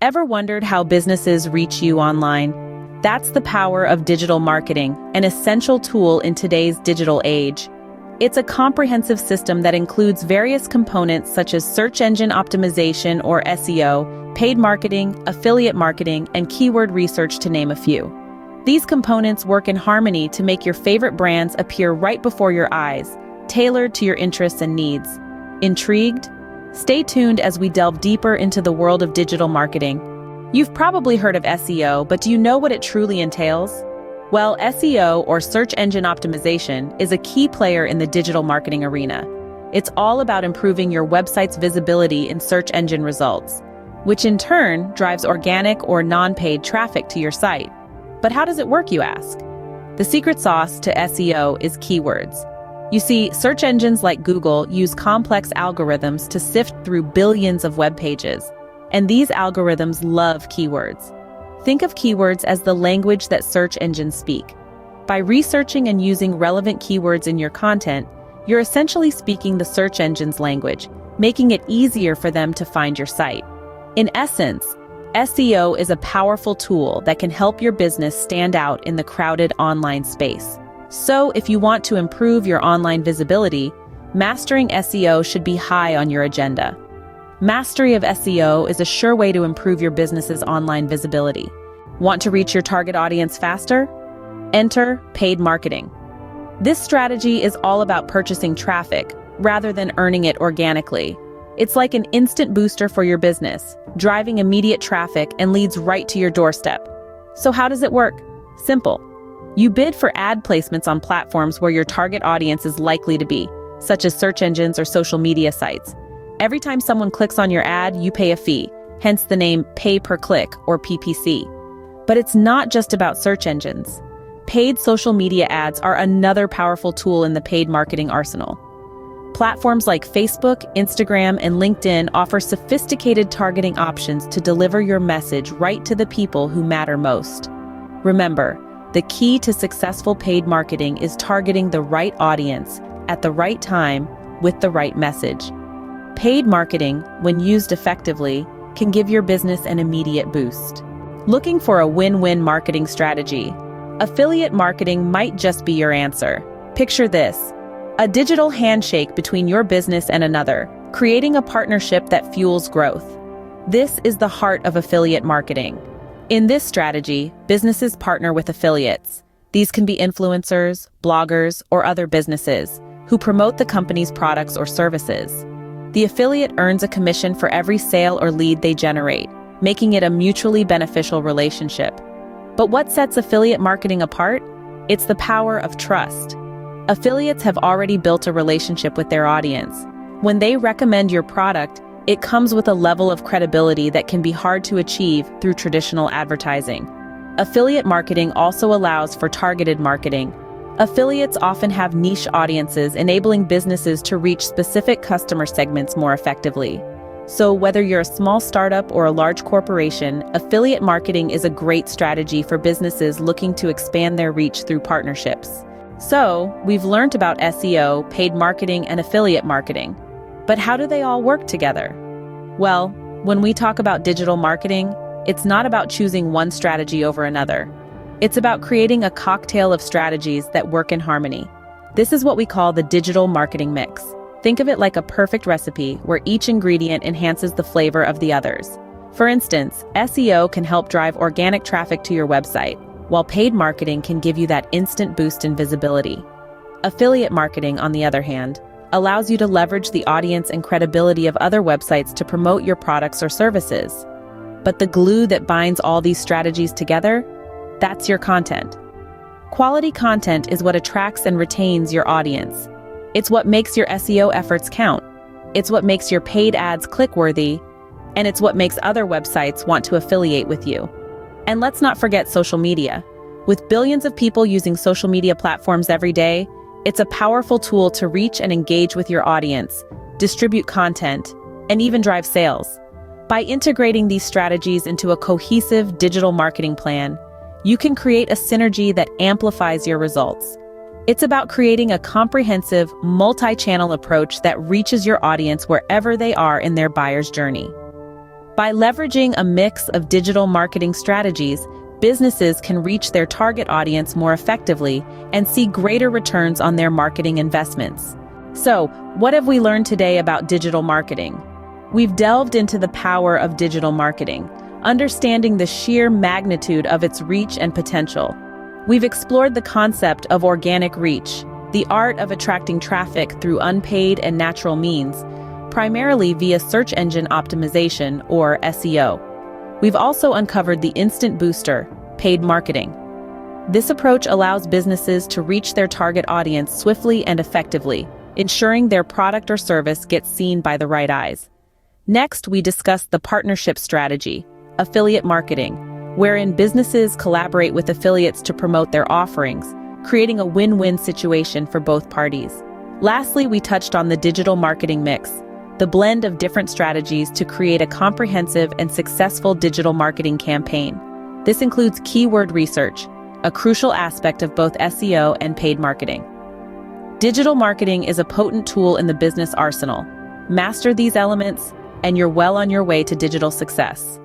Ever wondered how businesses reach you online? That's the power of digital marketing, an essential tool in today's digital age. It's a comprehensive system that includes various components such as search engine optimization or SEO, paid marketing, affiliate marketing, and keyword research to name a few. These components work in harmony to make your favorite brands appear right before your eyes, tailored to your interests and needs. Intrigued? Stay tuned as we delve deeper into the world of digital marketing. You've probably heard of SEO, but do you know what it truly entails? Well, SEO, or search engine optimization, is a key player in the digital marketing arena. It's all about improving your website's visibility in search engine results, which in turn drives organic or non-paid traffic to your site. But how does it work, you ask? The secret sauce to SEO is keywords. You see, search engines like Google use complex algorithms to sift through billions of web pages, and these algorithms love keywords. Think of keywords as the language that search engines speak. By researching and using relevant keywords in your content, you're essentially speaking the search engine's language, making it easier for them to find your site. In essence, SEO is a powerful tool that can help your business stand out in the crowded online space. So, if you want to improve your online visibility, mastering SEO should be high on your agenda. Mastery of SEO is a sure way to improve your business's online visibility. Want to reach your target audience faster? Enter paid marketing. This strategy is all about purchasing traffic rather than earning it organically. It's like an instant booster for your business, driving immediate traffic and leads right to your doorstep. So how does it work? Simple. You bid for ad placements on platforms where your target audience is likely to be, such as search engines or social media sites. Every time someone clicks on your ad, you pay a fee, hence the name pay per click or PPC. But it's not just about search engines. Paid social media ads are another powerful tool in the paid marketing arsenal. Platforms like Facebook, Instagram, and LinkedIn offer sophisticated targeting options to deliver your message right to the people who matter most. Remember, the key to successful paid marketing is targeting the right audience at the right time with the right message. Paid marketing, when used effectively, can give your business an immediate boost. Looking for a win-win marketing strategy? Affiliate marketing might just be your answer. Picture this: a digital handshake between your business and another, creating a partnership that fuels growth. This is the heart of affiliate marketing. In this strategy, businesses partner with affiliates. These can be influencers, bloggers, or other businesses who promote the company's products or services. The affiliate earns a commission for every sale or lead they generate, making it a mutually beneficial relationship. But what sets affiliate marketing apart? It's the power of trust. Affiliates have already built a relationship with their audience. When they recommend your product, it comes with a level of credibility that can be hard to achieve through traditional advertising. Affiliate marketing also allows for targeted marketing. Affiliates often have niche audiences, enabling businesses to reach specific customer segments more effectively. So whether you're a small startup or a large corporation, affiliate marketing is a great strategy for businesses looking to expand their reach through partnerships. So, we've learned about SEO, paid marketing, and affiliate marketing. But how do they all work together? Well, when we talk about digital marketing, it's not about choosing one strategy over another. It's about creating a cocktail of strategies that work in harmony. This is what we call the digital marketing mix. Think of it like a perfect recipe where each ingredient enhances the flavor of the others. For instance, SEO can help drive organic traffic to your website, while paid marketing can give you that instant boost in visibility. Affiliate marketing, on the other hand, allows you to leverage the audience and credibility of other websites to promote your products or services. But the glue that binds all these strategies together? That's your content. Quality content is what attracts and retains your audience. It's what makes your SEO efforts count. It's what makes your paid ads click-worthy, and it's what makes other websites want to affiliate with you. And let's not forget social media. With billions of people using social media platforms every day, it's a powerful tool to reach and engage with your audience, distribute content, and even drive sales. By integrating these strategies into a cohesive digital marketing plan, you can create a synergy that amplifies your results. It's about creating a comprehensive, multi-channel approach that reaches your audience wherever they are in their buyer's journey. By leveraging a mix of digital marketing strategies, businesses can reach their target audience more effectively and see greater returns on their marketing investments. So, what have we learned today about digital marketing? We've delved into the power of digital marketing, understanding the sheer magnitude of its reach and potential. We've explored the concept of organic reach, the art of attracting traffic through unpaid and natural means, primarily via search engine optimization, or SEO. We've also uncovered the instant booster, paid marketing. This approach allows businesses to reach their target audience swiftly and effectively, ensuring their product or service gets seen by the right eyes. Next, we discussed the partnership strategy, affiliate marketing, wherein businesses collaborate with affiliates to promote their offerings, creating a win-win situation for both parties. Lastly, we touched on the digital marketing mix, the blend of different strategies to create a comprehensive and successful digital marketing campaign. This includes keyword research, a crucial aspect of both SEO and paid marketing. Digital marketing is a potent tool in the business arsenal. Master these elements, and you're well on your way to digital success.